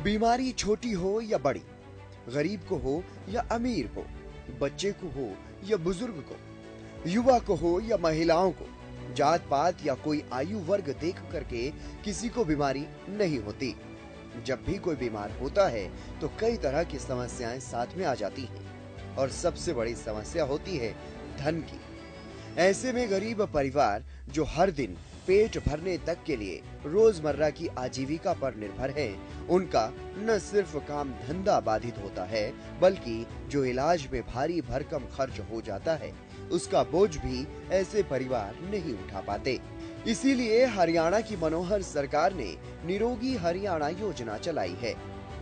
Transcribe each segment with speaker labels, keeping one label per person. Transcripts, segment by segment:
Speaker 1: बीमारी छोटी हो या बड़ी, गरीब को हो या अमीर को, बच्चे को हो या बुजुर्ग को, युवा को हो या महिलाओं को, जात पात या कोई आयु वर्ग देख करके किसी को बीमारी नहीं होती। जब भी कोई बीमार होता है तो कई तरह की समस्याएं साथ में आ जाती हैं और सबसे बड़ी समस्या होती है धन की। ऐसे में गरीब परिवार जो हर दिन पेट भरने तक के लिए रोजमर्रा की आजीविका पर निर्भर है, उनका न सिर्फ काम धंधा बाधित होता है, बल्कि जो इलाज में भारी भरकम खर्च हो जाता है, उसका बोझ भी ऐसे परिवार नहीं उठा पाते। इसीलिए हरियाणा की मनोहर सरकार ने निरोगी हरियाणा योजना चलाई है,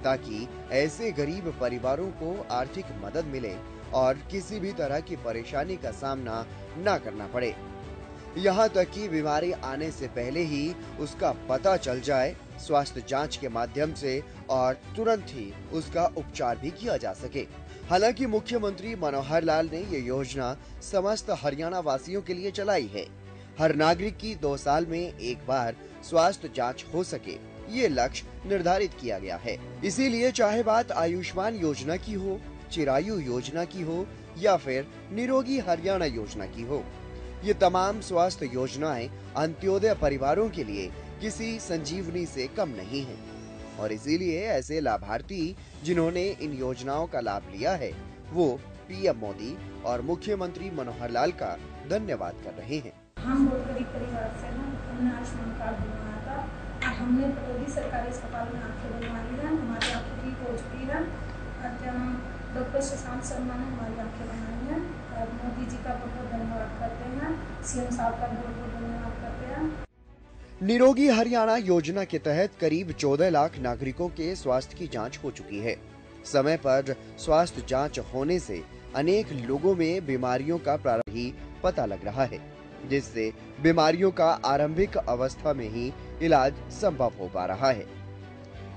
Speaker 1: ताकि ऐसे गरीब परिवारों को आर्थिक मदद मिले और किसी भी तरह की परेशानी का सामना न करना पड़े। यहाँ तक कि बीमारी आने से पहले ही उसका पता चल जाए स्वास्थ्य जांच के माध्यम से और तुरंत ही उसका उपचार भी किया जा सके। हालांकि मुख्यमंत्री मनोहर लाल ने ये योजना समस्त हरियाणा वासियों के लिए चलाई है। हर नागरिक की 2 साल में एक बार स्वास्थ्य जांच हो सके, ये लक्ष्य निर्धारित किया गया है। इसीलिए चाहे बात आयुष्मान योजना की हो, चिरायु योजना की हो या फिर निरोगी हरियाणा योजना की हो, ये तमाम स्वास्थ्य योजनाएं अंत्योदय परिवारों के लिए किसी संजीवनी से कम नहीं हैं और इसीलिए ऐसे लाभार्थी जिन्होंने इन योजनाओं का लाभ लिया है, वो पीएम मोदी और मुख्यमंत्री मनोहर लाल का धन्यवाद कर रहे हैं।
Speaker 2: हम बहुत गरीब परिवार से हैं, हमने आयुष्मान कार्ड बनवाया था और हमने पटौदी सरकारी अस्पताल में आंखें बनवाई हैं। हमारी आंखों की हो चुकी है और डॉक्टर शशांक शर्मा ने हमारी आंखें बनाई हैं और मोदी जी का बहुत बहुत धन्यवाद करते हैं, सीएम साहब का बहुत बहुत धन्यवाद करते हैं।
Speaker 1: निरोगी हरियाणा योजना के तहत करीब 14 लाख नागरिकों के स्वास्थ्य की जांच हो चुकी है। समय पर स्वास्थ्य जांच होने से अनेक लोगों में बीमारियों का प्रारंभ ही पता लग रहा है, जिससे बीमारियों का आरंभिक अवस्था में ही इलाज संभव हो पा रहा है।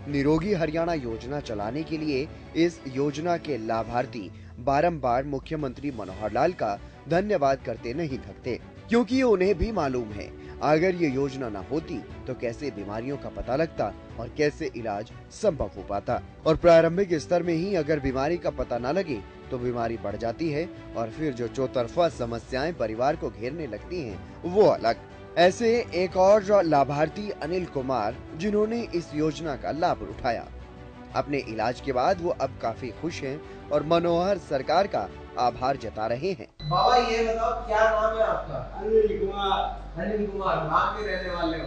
Speaker 1: निरोगी हरियाणा योजना चलाने के लिए इस योजना के लाभार्थी बारंबार मुख्यमंत्री मनोहर लाल का धन्यवाद करते नहीं थकते, क्योंकि उन्हें भी मालूम है अगर ये योजना न होती तो कैसे बीमारियों का पता लगता और कैसे इलाज संभव हो पाता। और प्रारंभिक स्तर में ही अगर बीमारी का पता न लगे तो बीमारी बढ़ जाती है और फिर जो चौतरफा समस्याएं परिवार को घेरने लगती हैं, वो अलग। ऐसे एक और लाभार्थी अनिल कुमार, जिन्होंने इस योजना का लाभ उठाया, अपने इलाज के बाद वो अब काफी खुश हैं और मनोहर सरकार का आभार जता रहे हैं।
Speaker 3: बाबा ये बताओ क्या नाम है आपका? अनिल कुमार। अनिल कुमार, कहाँ के रहने वाले हो?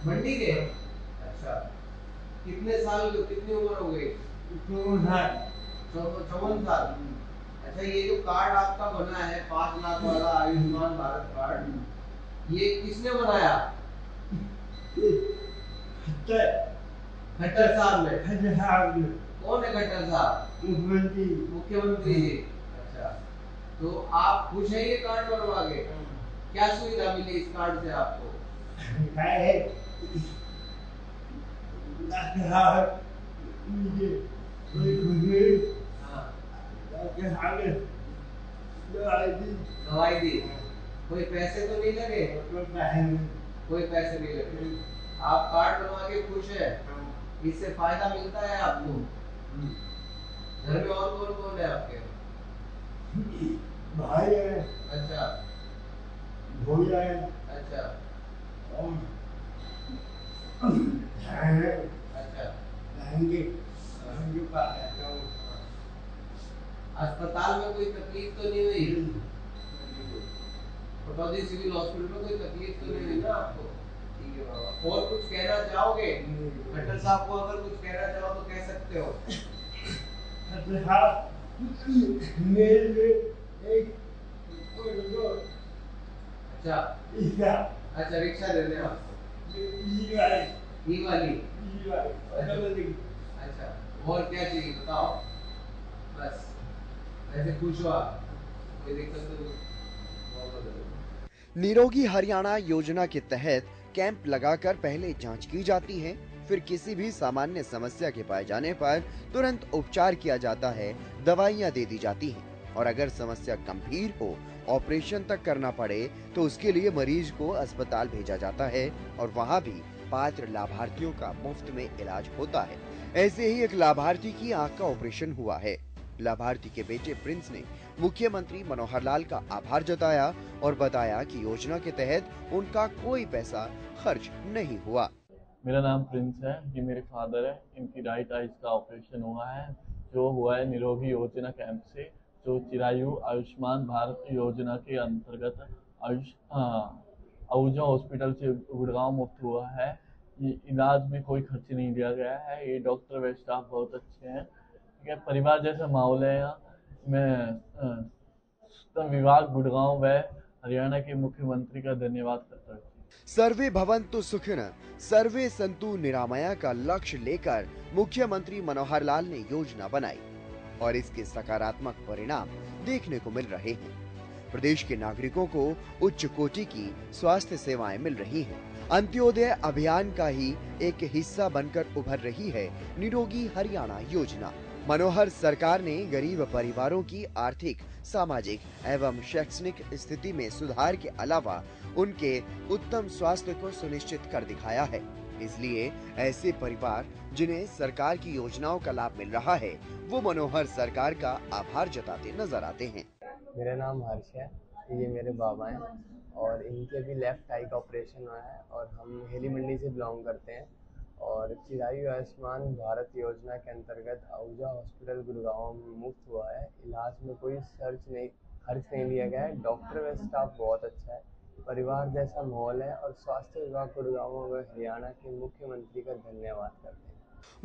Speaker 3: मंडी के। अच्छा, कितने साल, कितनी उम्र हो गई? 54 साल। अच्छा, ये जो कार्ड आपका बना है 5 लाख वाला आयुष्मान भारत कार्ड, ये किसने बनाया? खट्टर साहब ने। कौन है खट्टर साहब? मुख्यमंत्री जी। अच्छा, तो आप खुश हैं ये कार्ड बनवा के? क्या सुविधा मिली इस कार्ड से आपको? दवाई दी। कोई पैसे तो नहीं लगे? कोई पैसे नहीं लगे। आप कार्ड बनवा के खुश है? इससे फायदा मिलता है आपको? घर में और कौन कौन है आपके?
Speaker 4: भाई है।
Speaker 3: अच्छा,
Speaker 4: भैया है।
Speaker 3: अच्छा, अच्छा, अस्पताल में कोई तकलीफ तो नहीं हुई? पटौदी सिविल हॉस्पिटल में कोई तकलीफ तो नहीं हुई ना आपको? ठीक है बाबा, और कुछ कहना चाहोगे? खट्टर साहब को अगर कुछ कहना चाहो तो कह सकते हो। अच्छा, अच्छा, रिक्शा दे दें आपको? ई वाली। अच्छा, और क्या चाहिए बताओ? बस ऐसे खुश हो आप? कोई दिक्कत तो नहीं?
Speaker 1: निरोगी हरियाणा योजना के तहत कैंप लगाकर पहले जांच की जाती है, फिर किसी भी सामान्य समस्या के पाए जाने पर तुरंत उपचार किया जाता है, दवाइयां दे दी जाती हैं। और अगर समस्या गंभीर हो, ऑपरेशन तक करना पड़े, तो उसके लिए मरीज को अस्पताल भेजा जाता है और वहाँ भी पात्र लाभार्थियों का मुफ्त में इलाज होता है। ऐसे ही एक लाभार्थी की आंख का ऑपरेशन हुआ है। लाभार्थी के बेटे प्रिंस ने मुख्यमंत्री मनोहर लाल का आभार जताया और बताया कि योजना के तहत उनका कोई पैसा खर्च नहीं हुआ।
Speaker 5: मेरा नाम प्रिंस है, ये मेरे फादर है। इनकी राइट आइज का ऑपरेशन हुआ है, जो हुआ है निरोगी योजना कैंप से, जो चिरायु आयुष्मान भारत योजना के अंतर्गत आहूजा हॉस्पिटल से गुड़गांव मुफ्त हुआ है। ये इलाज में कोई खर्च नहीं दिया गया है। ये डॉक्टर व स्टाफ बहुत अच्छे हैं। परिवार जैसा माहौल है यहाँ। मैं श्रम विभाग गुड़गांव व हरियाणा के मुख्यमंत्री का धन्यवाद करता हूँ।
Speaker 1: सर्वे भवन्तु सुखिनः सर्वे सन्तु निरामया का लक्ष्य लेकर मुख्यमंत्री मनोहर लाल ने योजना बनाई और इसके सकारात्मक परिणाम देखने को मिल रहे हैं। प्रदेश के नागरिकों को उच्च कोटि की स्वास्थ्य सेवाएं मिल रही हैं। अंत्योदय अभियान का ही एक हिस्सा बनकर उभर रही है निरोगी हरियाणा योजना। मनोहर सरकार ने गरीब परिवारों की आर्थिक, सामाजिक एवं शैक्षणिक स्थिति में सुधार के अलावा उनके उत्तम स्वास्थ्य को सुनिश्चित कर दिखाया है। इसलिए ऐसे परिवार जिन्हें सरकार की योजनाओं का लाभ मिल रहा है, वो मनोहर सरकार का आभार जताते नजर आते हैं।
Speaker 6: मेरा नाम हर्ष है, ये मेरे बाबा हैं और इनके भी लेफ्ट आई का ऑपरेशन हुआ है और हम हेली मंडी से बिलोंग करते हैं और चिरायु आयुष्मान भारत योजना के अंतर्गत आहूजा हॉस्पिटल गुड़गांव में मुफ्त हुआ है। इलाज में कोई खर्च नहीं लिया गया है। डॉक्टर व स्टाफ बहुत अच्छा है, परिवार जैसा माहौल है और स्वास्थ्य विभाग गुड़गांव व हरियाणा के मुख्यमंत्री का धन्यवाद करते हैं।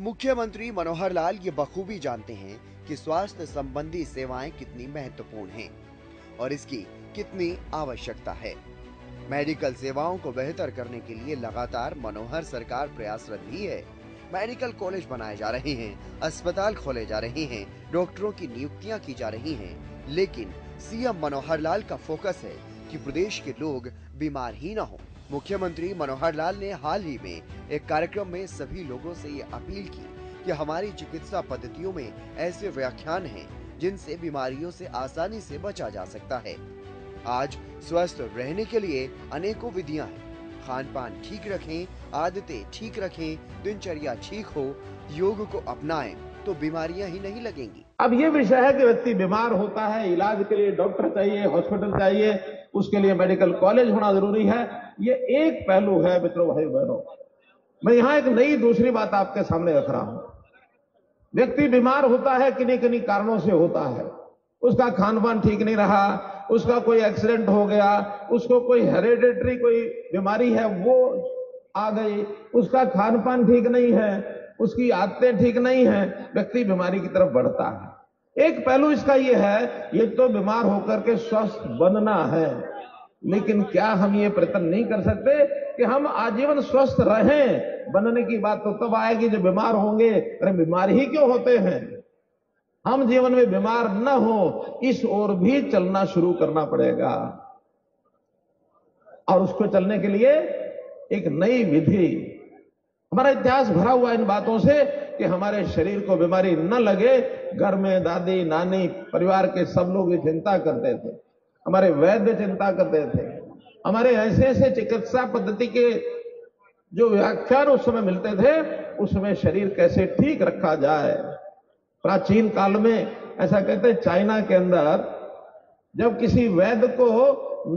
Speaker 1: मुख्यमंत्री मनोहर लाल ये बखूबी जानते हैं कि स्वास्थ्य संबंधी सेवाएं कितनी महत्वपूर्ण हैं और इसकी कितनी आवश्यकता है। मेडिकल सेवाओं को बेहतर करने के लिए लगातार मनोहर सरकार प्रयासरत भी है। मेडिकल कॉलेज बनाए जा रहे हैं, अस्पताल खोले जा रहे हैं, डॉक्टरों की नियुक्तियां की जा रही हैं, लेकिन सीएम मनोहर लाल का फोकस है कि प्रदेश के लोग बीमार ही न हो। मुख्यमंत्री मनोहर लाल ने हाल ही में एक कार्यक्रम में सभी लोगों से ये अपील की कि हमारी चिकित्सा पद्धतियों में ऐसे व्याख्यान हैं जिनसे बीमारियों से आसानी से बचा जा सकता है। आज स्वस्थ रहने के लिए अनेकों विधियां हैं। खान पान ठीक रखें, आदतें ठीक रखें, दिनचर्या ठीक हो, योग को अपनाएं तो बीमारियां ही नहीं लगेंगी।
Speaker 7: अब ये विषय है कि व्यक्ति बीमार होता है, इलाज के लिए डॉक्टर चाहिए, हॉस्पिटल चाहिए, उसके लिए मेडिकल कॉलेज होना जरूरी है। ये एक पहलू है मित्रों, भाई बहनों। मैं यहाँ एक नई दूसरी बात आपके सामने रख रहा हूं। व्यक्ति बीमार होता है, किन्हीं किन्हीं कारणों से होता है। उसका खान पान ठीक नहीं रहा, उसका कोई एक्सीडेंट हो गया, उसको कोई हेरिडेटरी कोई बीमारी है वो आ गई, उसका खान पान ठीक नहीं है, उसकी आदतें ठीक नहीं है, व्यक्ति बीमारी की तरफ बढ़ता है। एक पहलू इसका ये है, ये तो बीमार होकर के स्वस्थ बनना है, लेकिन क्या हम ये प्रयत्न नहीं कर सकते कि हम आजीवन स्वस्थ रहें? बनने की बात तो तब आएगी जब बीमार होंगे। अरे बीमार ही क्यों होते हैं? हम जीवन में बीमार न हो, इस ओर भी चलना शुरू करना पड़ेगा। और उसको चलने के लिए एक नई विधि। हमारा इतिहास भरा हुआ इन बातों से कि हमारे शरीर को बीमारी न लगे। घर में दादी, नानी, परिवार के सब लोग ये चिंता करते थे, हमारे वैद्य चिंता करते थे। हमारे ऐसे ऐसे चिकित्सा पद्धति के जो व्याख्यान उस समय मिलते थे, उसमें शरीर कैसे ठीक रखा जाए। प्राचीन काल में ऐसा कहते हैं, चाइना के अंदर जब किसी वैद्य को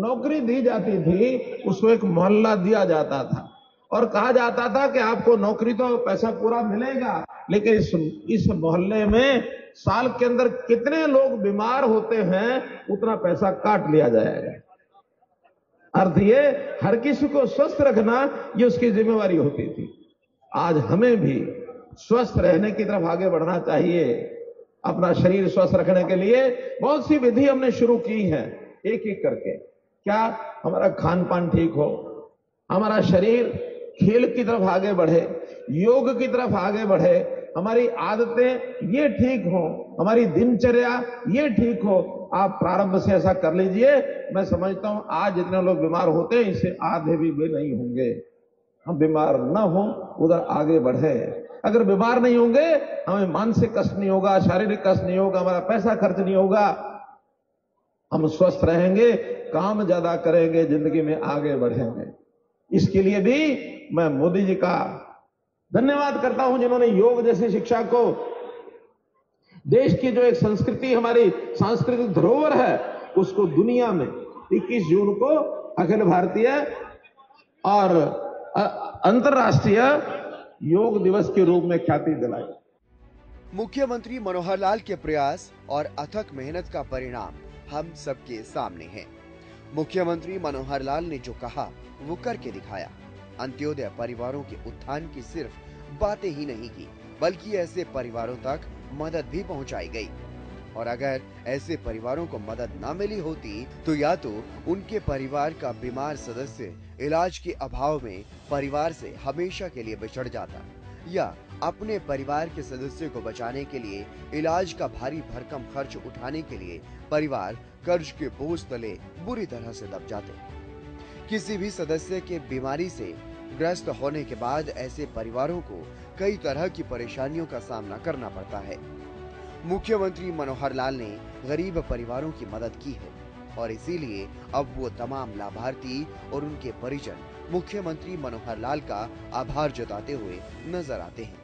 Speaker 7: नौकरी दी जाती थी, उसको एक मोहल्ला दिया जाता था और कहा जाता था कि आपको नौकरी तो पैसा पूरा मिलेगा, लेकिन इस मोहल्ले में साल के अंदर कितने लोग बीमार होते हैं उतना पैसा काट लिया जाएगा। अर्थ ये, हर किसी को स्वस्थ रखना ये उसकी जिम्मेवारी होती थी। आज हमें भी स्वस्थ रहने की तरफ आगे बढ़ना चाहिए। अपना शरीर स्वस्थ रखने के लिए बहुत सी विधि हमने शुरू की है, एक एक करके। क्या हमारा खान पान ठीक हो, हमारा शरीर खेल की तरफ आगे बढ़े, योग की तरफ आगे बढ़े, हमारी आदतें ये ठीक हो, हमारी दिनचर्या ये ठीक हो। आप प्रारंभ से ऐसा कर लीजिए। मैं समझता हूं आज जितने लोग बीमार होते हैं, इससे आधे भी नहीं होंगे। हम बीमार न हो, उधर आगे बढ़े। अगर बीमार नहीं होंगे, हमें मानसिक कष्ट नहीं होगा, शारीरिक कष्ट नहीं होगा, हमारा पैसा खर्च नहीं होगा, हम स्वस्थ रहेंगे, काम ज्यादा करेंगे, जिंदगी में आगे बढ़ेंगे। इसके लिए भी मैं मोदी जी का धन्यवाद करता हूं, जिन्होंने योग जैसी शिक्षा को, देश की जो एक संस्कृति, हमारी सांस्कृतिक धरोहर है, उसको दुनिया में 21 जून को अखिल भारतीय और अंतर्राष्ट्रीय योग दिवस के रूप में ख्याति दिलाई।
Speaker 1: मुख्यमंत्री मनोहर लाल के प्रयास और अथक मेहनत का परिणाम हम सबके सामने है। मुख्यमंत्री मनोहर लाल ने जो कहा वो करके दिखाया। अंत्योदय परिवारों के उत्थान की सिर्फ बातें ही नहीं की, बल्कि ऐसे परिवारों तक मदद भी पहुंचाई गई। और अगर ऐसे परिवारों को मदद न मिली होती तो या तो उनके परिवार का बीमार सदस्य इलाज के अभाव में परिवार से हमेशा के लिए बिछड़ जाता, या अपने परिवार के सदस्य को बचाने के लिए इलाज का भारी भरकम खर्च उठाने के लिए परिवार कर्ज के बोझ तले बुरी तरह से दब जाते। किसी भी सदस्य के बीमारी से ग्रस्त होने के बाद ऐसे परिवारों को कई तरह की परेशानियों का सामना करना पड़ता है। मुख्यमंत्री मनोहर लाल ने गरीब परिवारों की मदद की है और इसीलिए अब वो तमाम लाभार्थी और उनके परिजन मुख्यमंत्री मनोहर लाल का आभार जताते हुए नजर आते हैं।